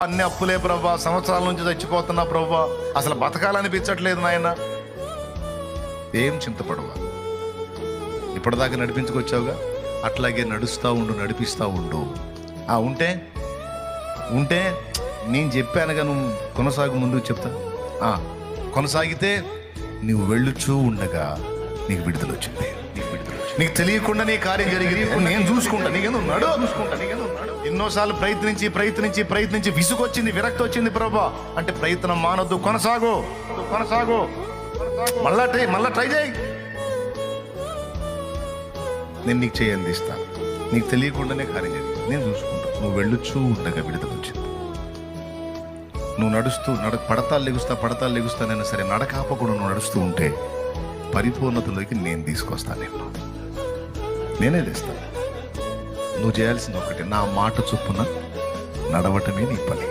అన్ని అప్పులే ప్రభా, సంవత్సరాల నుంచి చచ్చిపోతున్నా ప్రభా, అసలు బతకాలనిపించట్లేదు నాయన. ఏం చింతపడవా, ఇప్పటిదాకా నడిపించుకొచ్చావుగా, అట్లాగే నడుస్తూ ఉండు, నడిపిస్తూ ఉండు. ఉంటే ఉంటే నేను చెప్పానుగా, నువ్వు కొనసాగు, ముందుకు చెప్తా. కొనసాగితే నువ్వు వెళ్ళుచూ ఉండగా నీకు విడుదల వచ్చింది. నీకు తెలియకుండా నీ కార్యం జరిగింది. నేను చూసుకుంటా, నీకేందో నడు చూసుకుంటా, నీకేందో నడు. ఎన్నోసార్లు ప్రయత్నించి ప్రయత్నించి ప్రయత్నించి విసుగొచ్చింది, విరక్తి వచ్చింది ప్రభా అంటే, ప్రయత్నం మానొద్దు, కొనసాగు కొనసాగు, మళ్ళా ట్రై చేయి. నేను నీకు చేయందిస్తాను. నీకు తెలియకుండానే కార్యం జరిగింది, నేను చూసుకుంటా. నువ్వు వెళ్ళుచూ ఉండగా విడుదల వచ్చింది. నువ్వు నడుస్తూ పడతాలు లెగుస్తానైనా సరే, నడకాపకుండా నువ్వు నడుస్తూ ఉంటే పరిపూర్ణతలోకి నేను తీసుకొస్తాను. నేనే తెస్తాను. నువ్వు చేయాల్సింది ఒకటి, నా మాట చొప్పున నడవటమే నీ పని.